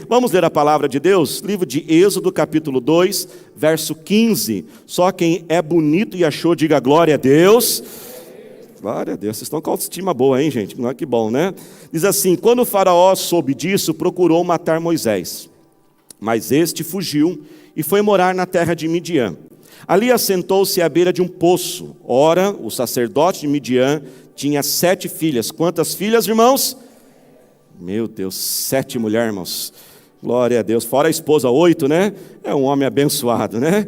Vamos ler a palavra de Deus? Livro de Êxodo, capítulo 2, verso 15. Só quem é bonito e achou, diga glória a Deus. Glória a Deus, vocês estão com autoestima boa, hein, gente? Não é que bom, né? Diz assim: quando o faraó soube disso, procurou matar Moisés. Mas este fugiu e foi morar na terra de Midian. Ali assentou-se à beira de um poço. Ora, o sacerdote de Midian tinha 7 filhas. Quantas filhas, irmãos? Meu Deus, 7 mulheres, irmãos. Glória a Deus. Fora a esposa, 8, né? É um homem abençoado, né?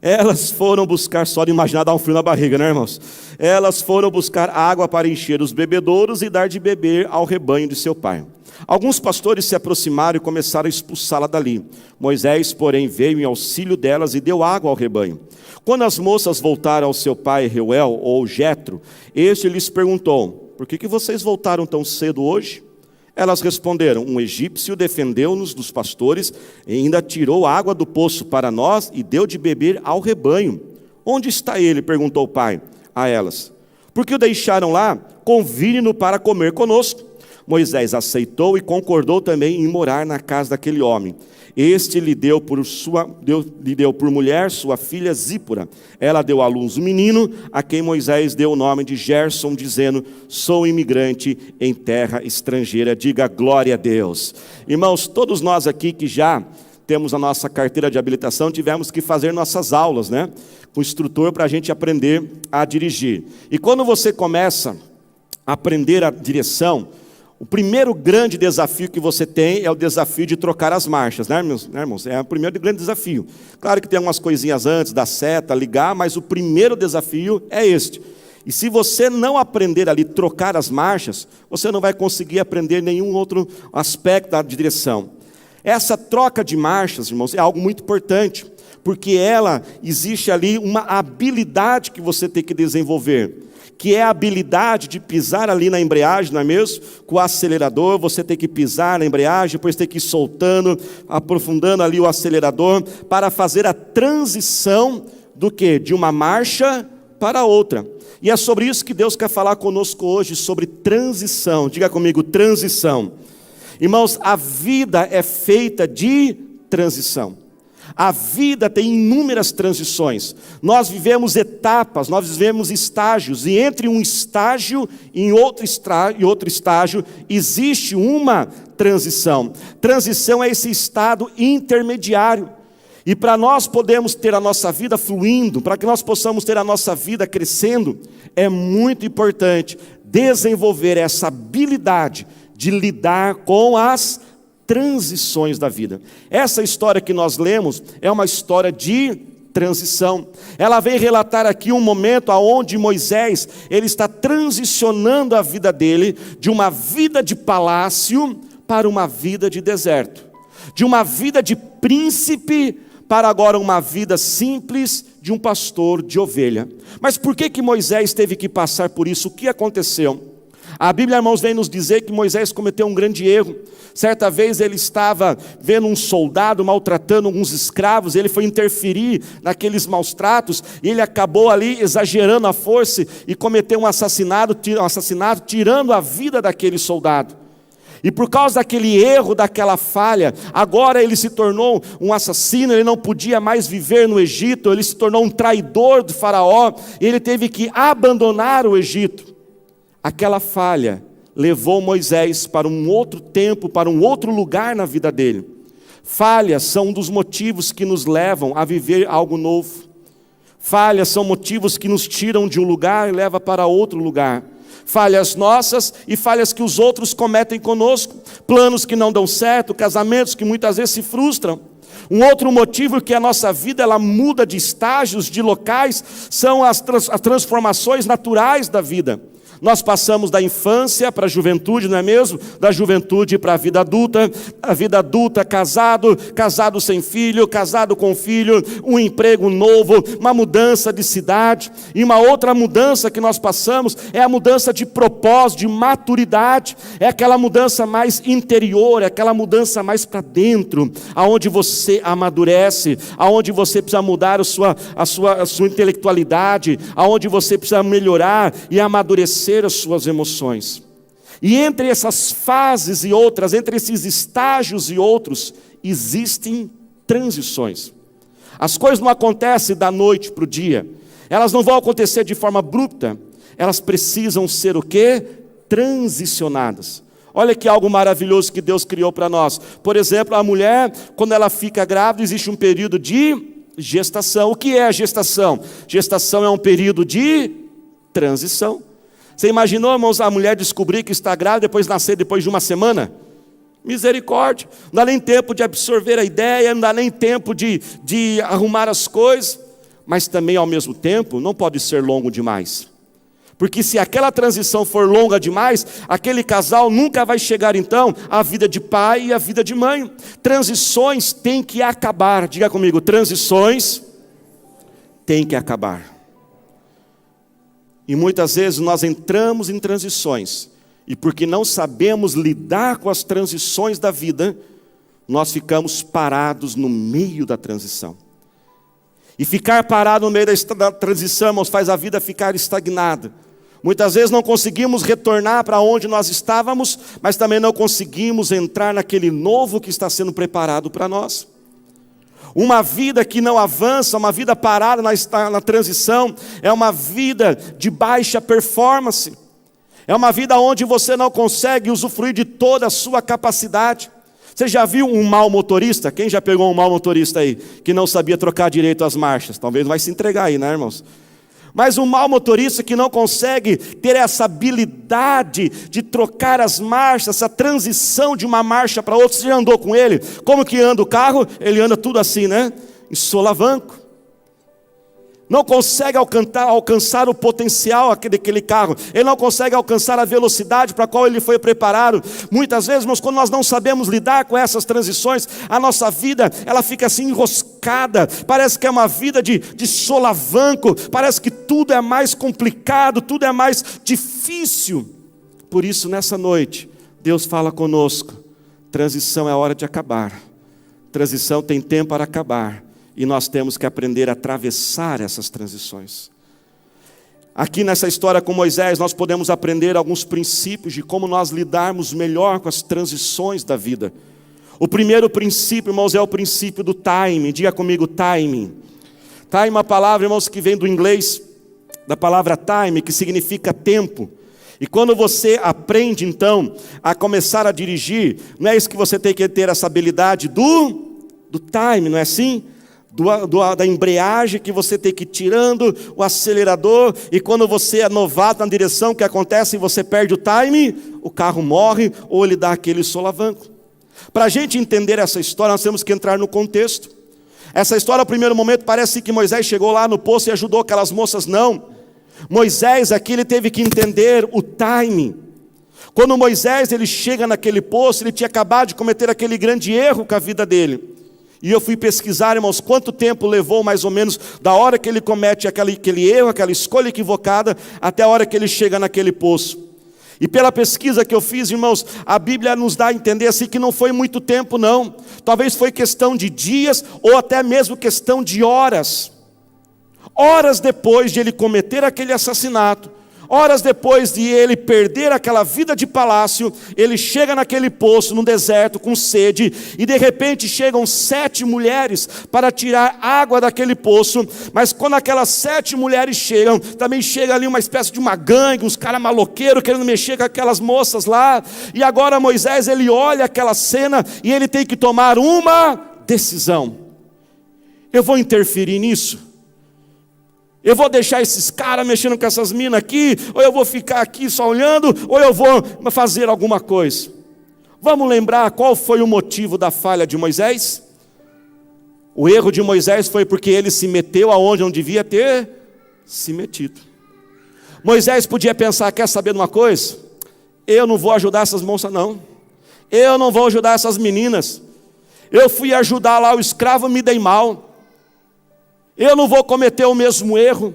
Elas foram buscar, só de imaginar dar um frio na barriga, né, irmãos? Elas foram buscar água para encher os bebedouros e dar de beber ao rebanho de seu pai. Alguns pastores se aproximaram e começaram a expulsá-la dali. Moisés, porém, veio em auxílio delas e deu água ao rebanho. Quando as moças voltaram ao seu pai Reuel, ou Jetro, este lhes perguntou: por que vocês voltaram tão cedo hoje? Elas responderam: um egípcio defendeu-nos dos pastores e ainda tirou água do poço para nós e deu de beber ao rebanho. Onde está ele? Perguntou o pai a elas. Por que o deixaram lá? Convide-no para comer conosco. Moisés aceitou e concordou também em morar na casa daquele homem. Este lhe deu por mulher sua filha Zípora. Ela deu à luz um menino, a quem Moisés deu o nome de Gerson, dizendo: sou imigrante em terra estrangeira. Diga glória a Deus. Irmãos, todos nós aqui que já temos a nossa carteira de habilitação, tivemos que fazer nossas aulas, né? Com o instrutor, para a gente aprender a dirigir. E quando você começa a aprender a direção, o primeiro grande desafio que você tem é o desafio de trocar as marchas, né, irmãos? É o primeiro grande desafio. Claro que tem algumas coisinhas antes, da seta, ligar, mas o primeiro desafio é este. E se você não aprender ali, trocar as marchas, você não vai conseguir aprender nenhum outro aspecto da direção. Essa troca de marchas, irmãos, é algo muito importante, porque existe ali uma habilidade que você tem que desenvolver, que é a habilidade de pisar ali na embreagem, não é mesmo? Com o acelerador, você tem que pisar na embreagem, depois tem que ir soltando, aprofundando ali o acelerador, para fazer a transição do quê? De uma marcha para outra. E é sobre isso que Deus quer falar conosco hoje, sobre transição. Diga comigo, transição. Irmãos, a vida é feita de transição. A vida tem inúmeras transições. Nós vivemos etapas, nós vivemos estágios, e entre um estágio e outro estágio existe uma transição. Transição é esse estado intermediário. E para nós podermos ter a nossa vida fluindo, para que nós possamos ter a nossa vida crescendo, é muito importante desenvolver essa habilidade de lidar com as transições da vida. Essa história que nós lemos é uma história de transição. Ela vem relatar aqui um momento onde Moisés, ele está transicionando a vida dele de uma vida de palácio para uma vida de deserto, de uma vida de príncipe para agora uma vida simples de um pastor de ovelha. Mas por que Moisés teve que passar por isso? O que aconteceu? A Bíblia, irmãos, vem nos dizer que Moisés cometeu um grande erro. Certa vez ele estava vendo um soldado maltratando alguns escravos, ele foi interferir naqueles maus tratos, e ele acabou ali exagerando a força e cometeu um assassinato, tirando a vida daquele soldado. E por causa daquele erro, daquela falha, agora ele se tornou um assassino, ele não podia mais viver no Egito, ele se tornou um traidor do faraó, e ele teve que abandonar o Egito. Aquela falha levou Moisés para um outro tempo, para um outro lugar na vida dele. Falhas são um dos motivos que nos levam a viver algo novo. Falhas são motivos que nos tiram de um lugar e levam para outro lugar. Falhas nossas e falhas que os outros cometem conosco. Planos que não dão certo, casamentos que muitas vezes se frustram. Um outro motivo que a nossa vida ela muda de estágios, de locais, são as transformações naturais da vida. Nós passamos da infância para a juventude, não é mesmo? Da juventude para a vida adulta casado, casado sem filho, casado com filho, um emprego novo, uma mudança de cidade. E uma outra mudança que nós passamos é a mudança de propósito, de maturidade. É aquela mudança mais interior, é aquela mudança mais para dentro, aonde você amadurece, aonde você precisa mudar a sua intelectualidade, aonde você precisa melhorar e amadurecer as suas emoções. E entre essas fases e outras, entre esses estágios e outros, existem transições. As coisas não acontecem da noite para o dia. Elas não vão acontecer de forma abrupta. Elas precisam ser o quê? Transicionadas. Olha que algo maravilhoso que Deus criou para nós. Por exemplo, a mulher, quando ela fica grávida, existe um período de gestação. O que é a gestação? Gestação é um período de transição. Você imaginou, irmãos, a mulher descobrir que está grávida, depois nascer depois de uma semana? Misericórdia. Não dá nem tempo de absorver a ideia, não dá nem tempo de arrumar as coisas. Mas também, ao mesmo tempo, não pode ser longo demais. Porque se aquela transição for longa demais, aquele casal nunca vai chegar então à vida de pai e à vida de mãe. Transições têm que acabar. Diga comigo, transições têm que acabar. E muitas vezes nós entramos em transições, e porque não sabemos lidar com as transições da vida, nós ficamos parados no meio da transição. E ficar parado no meio da transição, irmãos, faz a vida ficar estagnada. Muitas vezes não conseguimos retornar para onde nós estávamos, mas também não conseguimos entrar naquele novo que está sendo preparado para nós. Uma vida que não avança, uma vida parada na transição, é uma vida de baixa performance. É uma vida onde você não consegue usufruir de toda a sua capacidade. Você já viu um mau motorista? Quem já pegou um mau motorista aí, que não sabia trocar direito as marchas? Talvez vai se entregar aí, né, irmãos? Mas um mau motorista que não consegue ter essa habilidade de trocar as marchas, essa transição de uma marcha para outra, você já andou com ele? Como que anda o carro? Ele anda tudo assim, né? Em solavanco. Não consegue alcançar o potencial daquele carro. Ele não consegue alcançar a velocidade para a qual ele foi preparado. Muitas vezes, irmãos, quando nós não sabemos lidar com essas transições, a nossa vida, ela fica assim enroscada. Parece que é uma vida de solavanco. Parece que tudo é mais complicado, tudo é mais difícil. Por isso, nessa noite, Deus fala conosco. Transição é hora de acabar. Transição tem tempo para acabar. E nós temos que aprender a atravessar essas transições. Aqui nessa história com Moisés, nós podemos aprender alguns princípios de como nós lidarmos melhor com as transições da vida. O primeiro princípio, irmãos, é o princípio do timing. Diga comigo, timing. Time é uma palavra, irmãos, que vem do inglês, da palavra time, que significa tempo. E quando você aprende, então, a começar a dirigir, não é isso que você tem que ter essa habilidade do time, não é assim? Da embreagem, que você tem que ir tirando o acelerador, e quando você é novato na direção, o que acontece? Você perde o time, o carro morre, ou ele dá aquele solavanco. Para a gente entender essa história, nós temos que entrar no contexto. Essa história, no primeiro momento, parece que Moisés chegou lá no poço e ajudou aquelas moças. Não. Moisés aqui, ele teve que entender o timing. Quando Moisés ele chega naquele poço, ele tinha acabado de cometer aquele grande erro com a vida dele. E eu fui pesquisar, irmãos, quanto tempo levou mais ou menos da hora que ele comete aquele erro, aquela escolha equivocada, até a hora que ele chega naquele poço. E pela pesquisa que eu fiz, irmãos, a Bíblia nos dá a entender assim que não foi muito tempo não. Talvez foi questão de dias ou até mesmo questão de horas. Horas depois de ele cometer aquele assassinato, horas depois de ele perder aquela vida de palácio, ele chega naquele poço, no deserto, com sede, e de repente chegam 7 mulheres para tirar água daquele poço, mas quando aquelas 7 mulheres chegam, também chega ali uma espécie de uma gangue, uns caras maloqueiros querendo mexer com aquelas moças lá, e agora Moisés, ele olha aquela cena, e ele tem que tomar uma decisão. Eu vou interferir nisso? Eu vou deixar esses caras mexendo com essas minas aqui, ou eu vou ficar aqui só olhando, ou eu vou fazer alguma coisa? Vamos lembrar qual foi o motivo da falha de Moisés? O erro de Moisés foi porque ele se meteu aonde não devia ter se metido. Moisés podia pensar, quer saber de uma coisa? Eu não vou ajudar essas moças não. Eu não vou ajudar essas meninas. Eu fui ajudar lá o escravo, me dei mal. Eu não vou cometer o mesmo erro.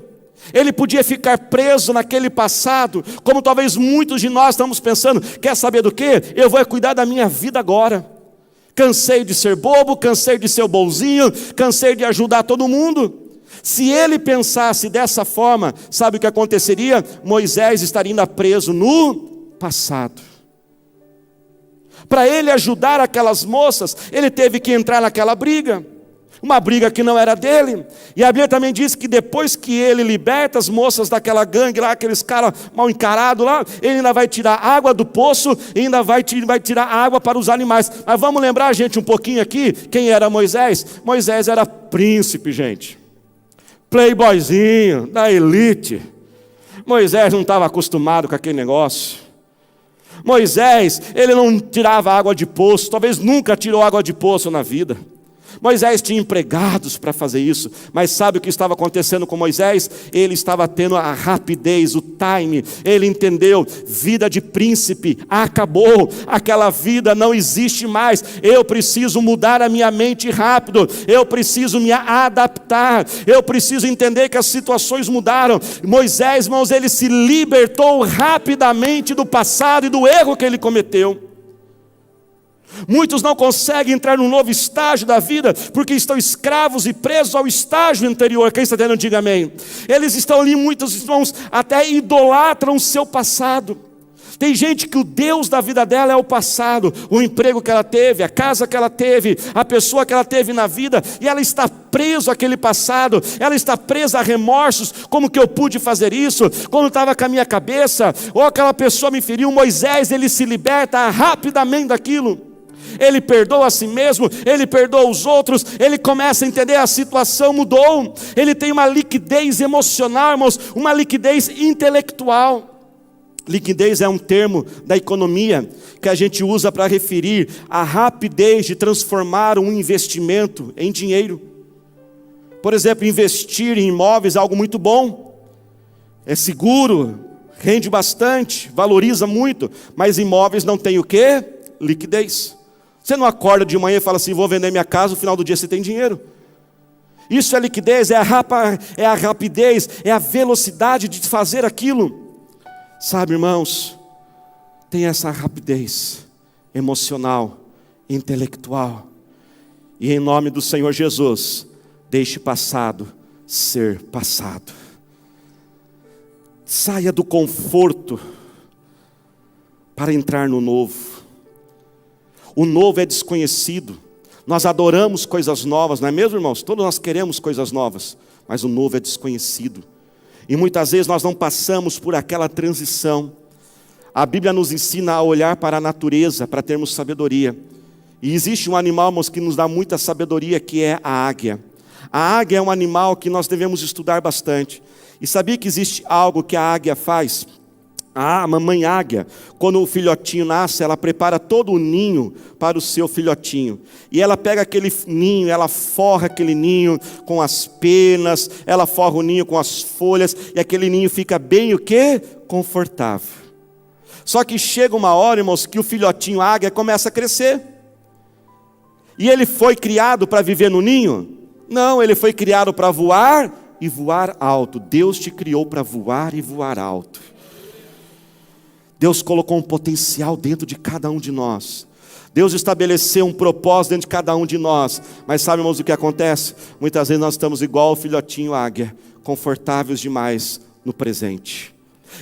Ele podia ficar preso naquele passado, como talvez muitos de nós estamos pensando, quer saber do quê? Eu vou cuidar da minha vida agora. Cansei de ser bobo, cansei de ser bonzinho, cansei de ajudar todo mundo. Se ele pensasse dessa forma, sabe o que aconteceria? Moisés estaria ainda preso no passado. Para ele ajudar aquelas moças, ele teve que entrar naquela briga. Uma briga que não era dele. E a Bíblia também diz que depois que ele liberta as moças daquela gangue lá, aqueles caras mal encarados lá, ele ainda vai tirar água do poço e ainda vai tirar água para os animais. Mas vamos lembrar, gente, um pouquinho aqui, quem era Moisés? Moisés era príncipe, gente. Playboyzinho, da elite. Moisés não estava acostumado com aquele negócio. Moisés, ele não tirava água de poço, talvez nunca tirou água de poço na vida. Moisés tinha empregados para fazer isso, mas sabe o que estava acontecendo com Moisés? Ele estava tendo a rapidez, o time, ele entendeu, vida de príncipe, acabou, aquela vida não existe mais, eu preciso mudar a minha mente rápido, eu preciso me adaptar, eu preciso entender que as situações mudaram. Moisés, irmãos, ele se libertou rapidamente do passado e do erro que ele cometeu. Muitos não conseguem entrar num novo estágio da vida, porque estão escravos e presos ao estágio anterior. Quem está entendendo, diga amém. Eles estão ali, muitos irmãos, até idolatram o seu passado. Tem gente que o Deus da vida dela é o passado, o emprego que ela teve, a casa que ela teve, a pessoa que ela teve na vida, e ela está presa àquele passado, ela está presa a remorsos, como que eu pude fazer isso, quando estava com a minha cabeça, ou aquela pessoa me feriu. Moisés, ele se liberta rapidamente daquilo. Ele perdoa a si mesmo, ele perdoa os outros, ele começa a entender, a situação mudou, ele tem uma liquidez emocional, irmãos, uma liquidez intelectual. Liquidez é um termo da economia que a gente usa para referir a rapidez de transformar um investimento em dinheiro. Por exemplo, investir em imóveis é algo muito bom, é seguro, rende bastante, valoriza muito, mas imóveis não tem o quê? Liquidez. Você não acorda de manhã e fala assim, vou vender minha casa, no final do dia você tem dinheiro. Isso é liquidez, é a rapidez, é a velocidade de fazer aquilo. Sabe, irmãos, tem essa rapidez emocional, intelectual. E em nome do Senhor Jesus, deixe passado ser passado. Saia do conforto para entrar no novo. O novo é desconhecido. Nós adoramos coisas novas, não é mesmo, irmãos? Todos nós queremos coisas novas, mas o novo é desconhecido. E muitas vezes nós não passamos por aquela transição. A Bíblia nos ensina a olhar para a natureza, para termos sabedoria. E existe um animal, irmãos, que nos dá muita sabedoria, que é a águia. A águia é um animal que nós devemos estudar bastante. E sabia que existe algo que a águia faz? A mamãe águia, quando o filhotinho nasce, ela prepara todo o ninho para o seu filhotinho. E ela pega aquele ninho, ela forra aquele ninho com as penas, ela forra o ninho com as folhas, e aquele ninho fica bem o quê? Confortável. Só que chega uma hora, irmãos, que o filhotinho águia começa a crescer. E ele foi criado para viver no ninho? Não, ele foi criado para voar e voar alto. Deus te criou para voar e voar alto. Deus colocou um potencial dentro de cada um de nós. Deus estabeleceu um propósito dentro de cada um de nós. Mas sabe, irmãos, o que acontece? Muitas vezes nós estamos igual o filhotinho águia, confortáveis demais no presente.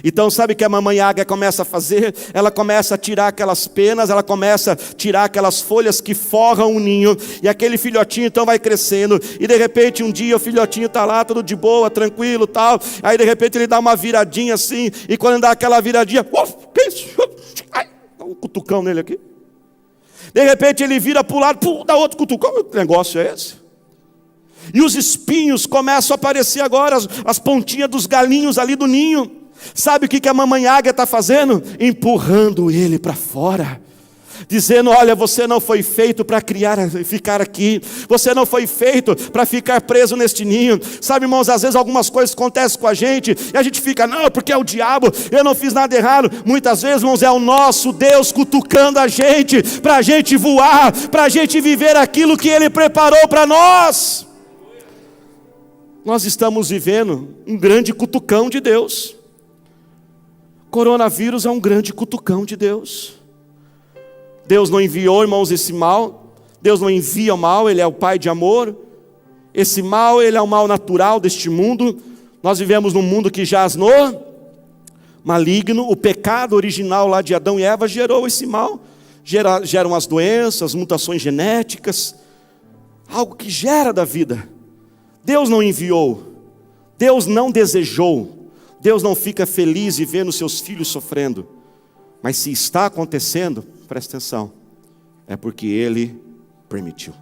Então sabe o que a mamãe águia começa a fazer? Ela começa a tirar aquelas penas, ela começa a tirar aquelas folhas que forram o ninho, e aquele filhotinho então vai crescendo, e de repente um dia o filhotinho está lá, tudo de boa, tranquilo, tal, aí de repente ele dá uma viradinha assim, e quando ele dá aquela viradinha, que isso? Ai, dá um cutucão nele aqui. De repente ele vira para o lado, dá outro cutucão. Que negócio é esse? E os espinhos começam a aparecer agora, as pontinhas dos galinhos ali do ninho. Sabe o que a mamãe águia está fazendo? Empurrando ele para fora, dizendo, olha, você não foi feito para ficar aqui, você não foi feito para ficar preso neste ninho. Sabe, irmãos, às vezes algumas coisas acontecem com a gente, e a gente fica, não, porque é o diabo, eu não fiz nada errado. Muitas vezes, irmãos, é o nosso Deus cutucando a gente, para a gente voar, para a gente viver aquilo que Ele preparou para nós. Nós estamos vivendo um grande cutucão de Deus. Coronavírus é um grande cutucão de Deus. Deus não enviou, irmãos, esse mal. Deus não envia o mal, Ele é o Pai de amor. Esse mal, ele é o mal natural deste mundo. Nós vivemos num mundo que jaz no maligno. O pecado original lá de Adão e Eva gerou esse mal, geram as doenças, mutações genéticas, algo que gera da vida. Deus não enviou, Deus não desejou, Deus não fica feliz de ver seus filhos sofrendo. Mas se está acontecendo, presta atenção, é porque Ele permitiu.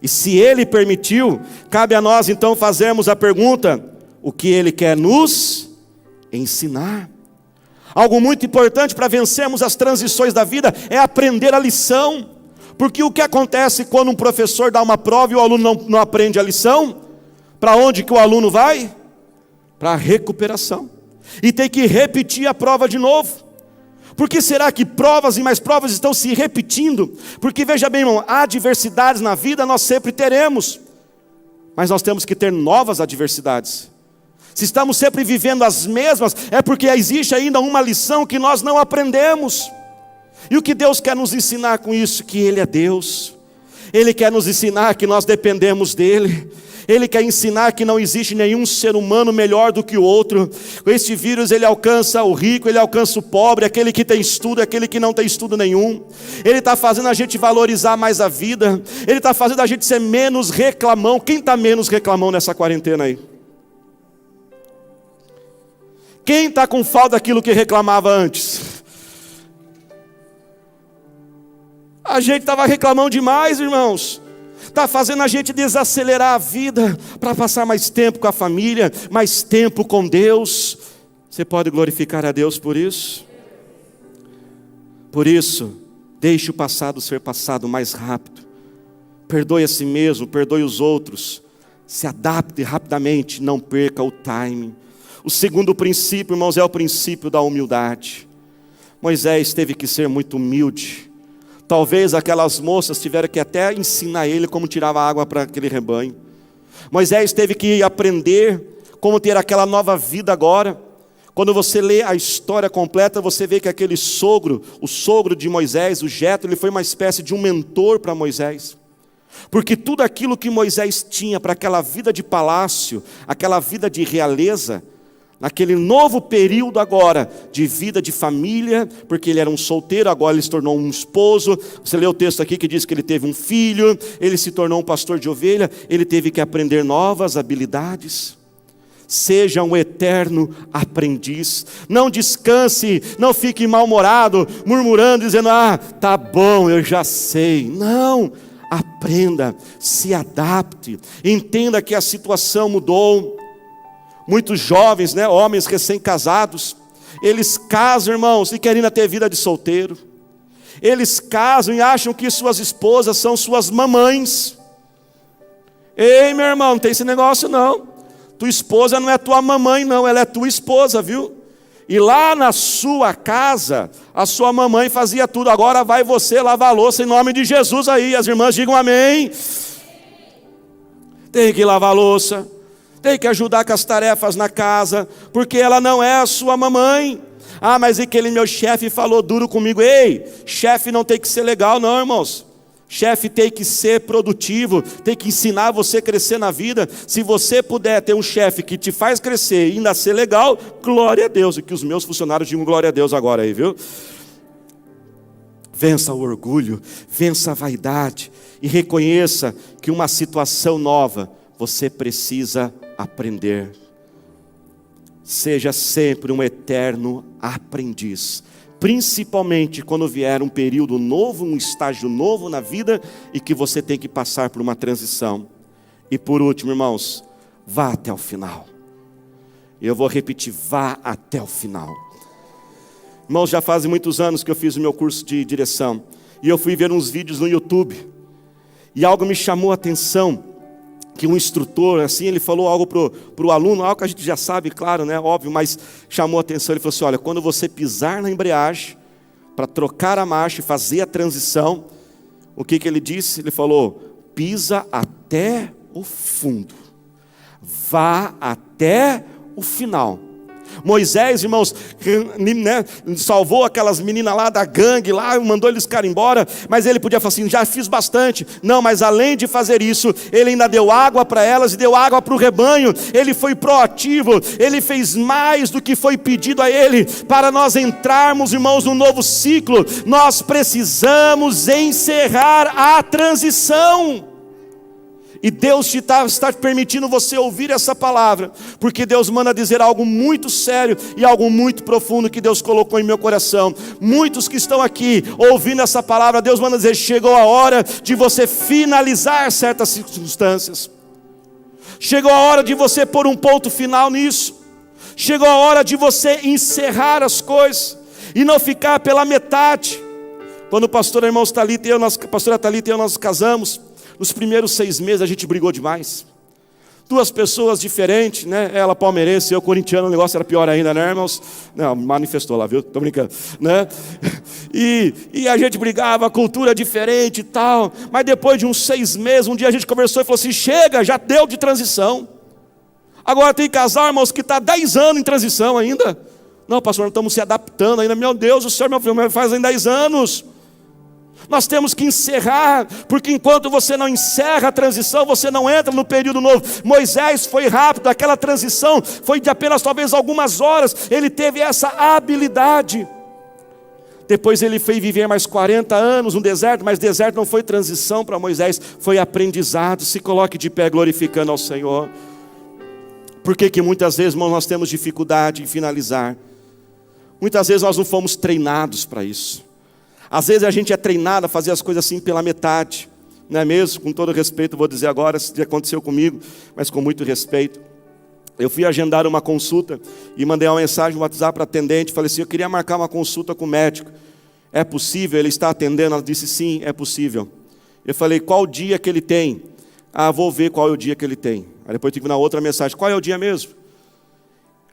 E se Ele permitiu, cabe a nós então fazermos a pergunta: o que Ele quer nos ensinar? Algo muito importante para vencermos as transições da vida é aprender a lição. Porque o que acontece quando um professor dá uma prova e o aluno não aprende a lição? Para onde que o aluno vai? Para a recuperação. E tem que repetir a prova de novo. Por que será que provas e mais provas estão se repetindo? Porque veja bem, irmão, adversidades na vida nós sempre teremos. Mas nós temos que ter novas adversidades. Se estamos sempre vivendo as mesmas, é porque existe ainda uma lição que nós não aprendemos. E o que Deus quer nos ensinar com isso? Que Ele é Deus. Ele quer nos ensinar que nós dependemos dEle. Ele quer ensinar que não existe nenhum ser humano melhor do que o outro. Com este vírus ele alcança o rico, ele alcança o pobre, aquele que tem estudo, aquele que não tem estudo nenhum. Ele está fazendo a gente valorizar mais a vida. Ele está fazendo a gente ser menos reclamão. Quem está menos reclamão nessa quarentena aí? Quem está com falta daquilo que reclamava antes? A gente estava reclamando demais, irmãos. Está fazendo a gente desacelerar a vida para passar mais tempo com a família, mais tempo com Deus. Você pode glorificar a Deus por isso? Por isso, deixe o passado ser passado mais rápido. Perdoe a si mesmo, perdoe os outros. Se adapte rapidamente, não perca o timing. O segundo princípio, irmãos, é o princípio da humildade. Moisés teve que ser muito humilde. Talvez aquelas moças tiveram que até ensinar ele como tirava água para aquele rebanho. Moisés teve que aprender como ter aquela nova vida agora. Quando você lê a história completa, você vê que aquele sogro, o sogro de Moisés, o Jetro, ele foi uma espécie de um mentor para Moisés. Porque tudo aquilo que Moisés tinha para aquela vida de palácio, aquela vida de realeza, naquele novo período agora, de vida de família, porque ele era um solteiro, agora ele se tornou um esposo. Você lê o texto aqui que diz que ele teve um filho, ele se tornou um pastor de ovelha, ele teve que aprender novas habilidades. Seja um eterno aprendiz, não descanse, não fique mal-humorado, murmurando, dizendo, tá bom, eu já sei. Não, aprenda, se adapte, entenda que a situação mudou. Muitos jovens, homens recém-casados, eles casam, irmãos, e querem ainda ter vida de solteiro. Eles casam e acham que suas esposas são suas mamães. Ei, meu irmão, não tem esse negócio não. Tua esposa não é tua mamãe não, ela é tua esposa, viu? E lá na sua casa, a sua mamãe fazia tudo. Agora vai você lavar a louça em nome de Jesus aí. As irmãs digam amém. Tem que lavar a louça. Tem que ajudar com as tarefas na casa, porque ela não é a sua mamãe. Mas aquele meu chefe falou duro comigo. Ei, chefe não tem que ser legal não, irmãos. Chefe tem que ser produtivo, tem que ensinar você a crescer na vida. Se você puder ter um chefe que te faz crescer e ainda ser legal, glória a Deus. E que os meus funcionários digam glória a Deus agora aí, viu? Vença o orgulho, vença a vaidade e reconheça que uma situação nova você precisa aprender. Seja sempre um eterno aprendiz, principalmente quando vier um período novo, um estágio novo na vida e que você tem que passar por uma transição. E por último, irmãos, vá até o final. Eu vou repetir, vá até o final. Irmãos, já fazem muitos anos que eu fiz o meu curso de direção e eu fui ver uns vídeos no YouTube e algo me chamou a atenção. Que um instrutor, assim, ele falou algo para o aluno, algo que a gente já sabe, claro, óbvio, mas chamou a atenção. Ele falou assim, olha, quando você pisar na embreagem, para trocar a marcha e fazer a transição, o que ele disse? Ele falou, pisa até o fundo, vá até o final. Moisés, irmãos, né, salvou aquelas meninas lá da gangue, lá, mandou eles ficarem embora, mas ele podia falar assim, já fiz bastante. Não, mas além de fazer isso, ele ainda deu água para elas e deu água para o rebanho. Ele foi proativo, ele fez mais do que foi pedido a ele. Para nós entrarmos, irmãos, num novo ciclo, nós precisamos encerrar a transição. E Deus está permitindo você ouvir essa palavra, porque Deus manda dizer algo muito sério e algo muito profundo que Deus colocou em meu coração. Muitos que estão aqui ouvindo essa palavra, Deus manda dizer, chegou a hora de você finalizar certas circunstâncias. Chegou a hora de você pôr um ponto final nisso. Chegou a hora de você encerrar as coisas e não ficar pela metade. Quando o pastor, irmãos, pastora Thalita e eu, nós casamos, nos primeiros 6 meses a gente brigou demais. 2 pessoas diferentes, né? Ela palmeirense, eu corintiano, o negócio era pior ainda, né, irmãos? Não, manifestou lá, viu? Tô brincando, né? E a gente brigava, cultura diferente e tal. Mas depois de uns 6 meses, um dia a gente conversou e falou assim, chega, já deu de transição. Agora tem casal, irmãos, que está 10 anos em transição ainda. Não, pastor, nós estamos se adaptando ainda. Meu Deus, o senhor, meu filho, faz em 10 anos. Nós temos que encerrar, porque enquanto você não encerra a transição, você não entra no período novo. Moisés foi rápido, aquela transição foi de apenas talvez algumas horas, ele teve essa habilidade. Depois ele foi viver mais 40 anos no deserto, mas deserto não foi transição para Moisés, foi aprendizado. Se coloque de pé glorificando ao Senhor. Por que muitas vezes, irmãos, nós temos dificuldade em finalizar? Muitas vezes nós não fomos treinados para isso. Às vezes a gente é treinado a fazer as coisas assim pela metade, não é mesmo? Com todo respeito, vou dizer agora, isso aconteceu comigo, mas com muito respeito. Eu fui agendar uma consulta e mandei uma mensagem no WhatsApp para a atendente, falei assim, eu queria marcar uma consulta com o médico. É possível? Ele está atendendo? Ela disse, sim, é possível. Eu falei, qual dia que ele tem? Ah, vou ver qual é o dia que ele tem. Aí depois tive na outra mensagem, qual é o dia mesmo?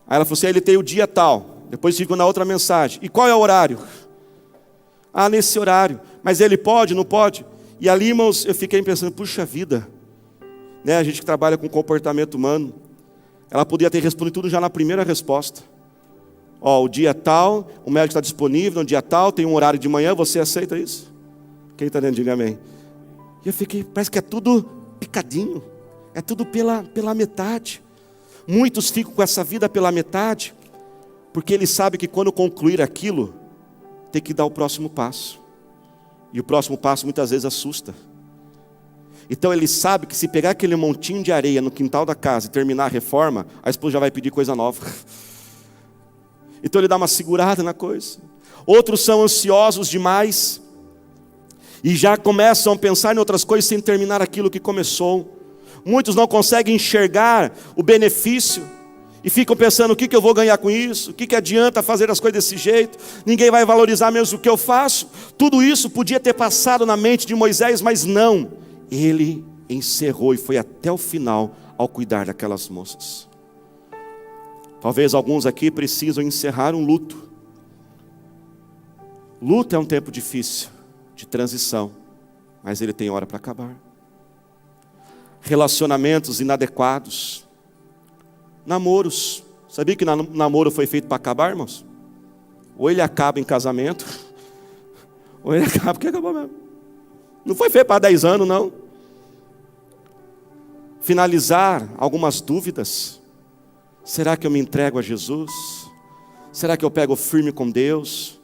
Aí ela falou assim, ele tem o dia tal. Depois tive na outra mensagem, e qual é o horário? Ah, nesse horário, mas ele pode, não pode? E ali, irmãos, eu fiquei pensando, puxa vida, né? A gente que trabalha com comportamento humano, ela podia ter respondido tudo já na primeira resposta. Ó, o dia tal, o médico está disponível, no dia tal, tem um horário de manhã, você aceita isso? Quem está dentro, diga amém. E eu fiquei, parece que é tudo picadinho, é tudo pela metade. Muitos ficam com essa vida pela metade, porque eles sabem que quando concluir aquilo, tem que dar o próximo passo. E o próximo passo muitas vezes assusta. Então ele sabe que se pegar aquele montinho de areia no quintal da casa e terminar a reforma, a esposa já vai pedir coisa nova. Então ele dá uma segurada na coisa. Outros são ansiosos demais e já começam a pensar em outras coisas sem terminar aquilo que começou. Muitos não conseguem enxergar o benefício e ficam pensando, o que eu vou ganhar com isso? O que adianta fazer as coisas desse jeito? Ninguém vai valorizar mesmo o que eu faço. Tudo isso podia ter passado na mente de Moisés, mas não. Ele encerrou e foi até o final ao cuidar daquelas moças. Talvez alguns aqui precisam encerrar um luto. Luto é um tempo difícil, de transição, mas ele tem hora para acabar. Relacionamentos inadequados. Namoros, sabia que namoro foi feito para acabar, irmãos? Ou ele acaba em casamento, ou ele acaba porque acabou mesmo. Não foi feito para 10 anos, não. Finalizar algumas dúvidas. Será que eu me entrego a Jesus? Será que eu pego firme com Deus?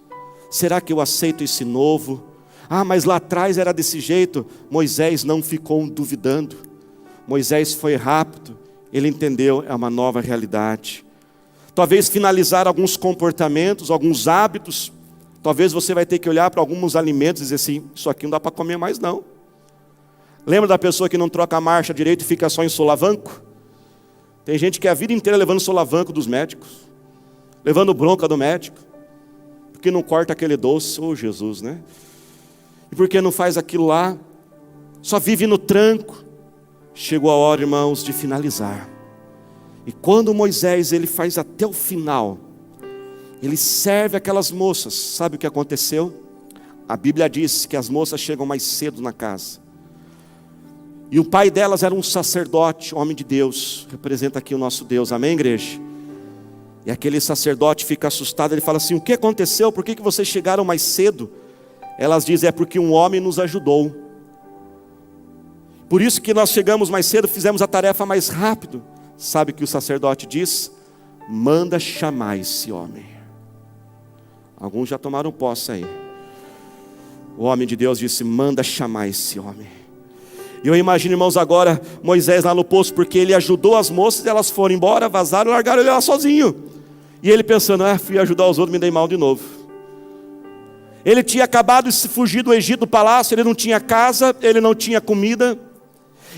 Será que eu aceito esse novo? Ah, mas lá atrás era desse jeito. Moisés não ficou duvidando. Moisés foi rápido. Ele entendeu, é uma nova realidade. Talvez finalizar alguns comportamentos, alguns hábitos. Talvez você vai ter que olhar para alguns alimentos e dizer assim, isso aqui não dá para comer mais não. Lembra da pessoa que não troca a marcha direito e fica só em solavanco? Tem gente que é a vida inteira levando solavanco dos médicos, levando bronca do médico, porque não corta aquele doce, ô Jesus, né? E porque não faz aquilo lá, só vive no tranco. Chegou a hora, irmãos, de finalizar. E quando Moisés, ele faz até o final, ele serve aquelas moças. Sabe o que aconteceu? A Bíblia diz que as moças chegam mais cedo na casa. E o pai delas era um sacerdote, homem de Deus. Representa aqui o nosso Deus, amém, igreja? E aquele sacerdote fica assustado, ele fala assim: o que aconteceu? Por que vocês chegaram mais cedo? Elas dizem: é porque um homem nos ajudou. Por isso que nós chegamos mais cedo, fizemos a tarefa mais rápido. Sabe o que o sacerdote diz? Manda chamar esse homem. Alguns já tomaram posse aí. O homem de Deus disse: manda chamar esse homem. E eu imagino, irmãos, agora Moisés lá no poço, porque ele ajudou as moças, elas foram embora, vazaram, largaram ele lá sozinho. E ele pensando: fui ajudar os outros, me dei mal de novo. Ele tinha acabado de fugir do Egito, do palácio, ele não tinha casa, ele não tinha comida,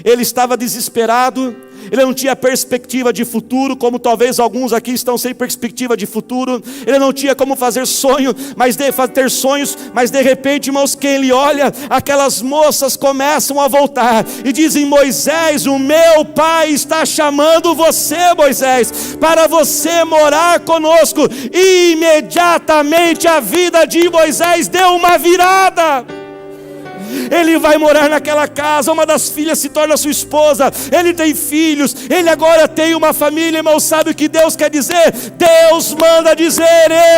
ele estava desesperado, ele não tinha perspectiva de futuro, como talvez alguns aqui estão sem perspectiva de futuro. Ele não tinha como fazer sonho, ter sonhos, mas de repente, irmãos, quem ele olha, aquelas moças começam a voltar e dizem: Moisés, o meu pai está chamando você, Moisés, para você morar conosco. E imediatamente a vida de Moisés deu uma virada. Ele vai morar naquela casa, uma das filhas se torna sua esposa, ele tem filhos, ele agora tem uma família. Irmão, sabe o que Deus quer dizer? Deus manda dizer: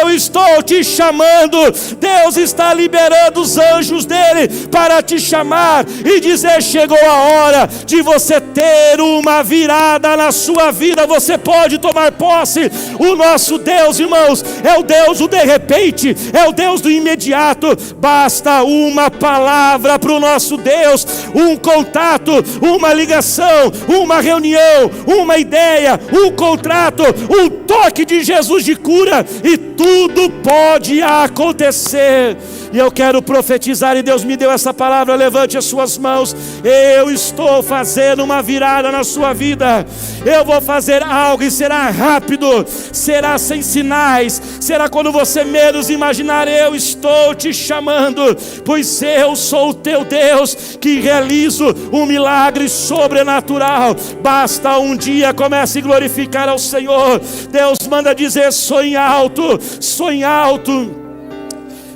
eu estou te chamando. Deus está liberando os anjos dele para te chamar e dizer: chegou a hora de você ter uma virada na sua vida. Você pode tomar posse. O nosso Deus, irmãos, é o Deus do de repente, é o Deus do imediato. Basta uma palavra para o nosso Deus, um contato, uma ligação, uma reunião, uma ideia, um contrato, um toque de Jesus de cura, e tudo pode acontecer. E eu quero profetizar, e Deus me deu essa palavra. Levante as suas mãos. Eu estou fazendo uma virada na sua vida. Eu vou fazer algo, e será rápido, será sem sinais, será quando você menos imaginar. Eu estou te chamando, pois eu sou o teu Deus, que realizo um milagre sobrenatural. Basta um dia, comece a glorificar ao Senhor. Deus manda dizer: sonhe alto, sonhe alto.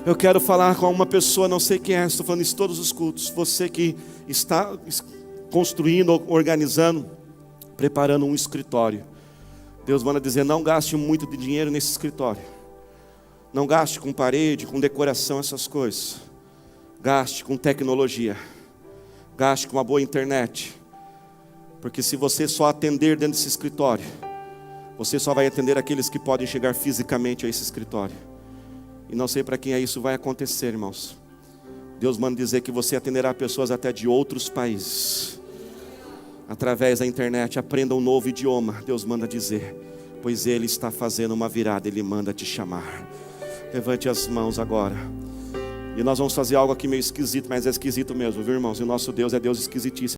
Eu quero falar com uma pessoa, não sei quem é, estou falando isso em todos os cultos. Você que está construindo, organizando, preparando um escritório. Deus manda dizer: não gaste muito de dinheiro nesse escritório. Não gaste com parede, com decoração, essas coisas. Gaste com tecnologia. Gaste com uma boa internet. Porque se você só atender dentro desse escritório, você só vai atender aqueles que podem chegar fisicamente a esse escritório. E não sei para quem isso vai acontecer, irmãos. Deus manda dizer que você atenderá pessoas até de outros países. Através da internet, aprenda um novo idioma. Deus manda dizer, pois Ele está fazendo uma virada, Ele manda te chamar. Levante as mãos agora. E nós vamos fazer algo aqui meio esquisito, mas é esquisito mesmo, viu, irmãos? E o nosso Deus é Deus esquisitíssimo.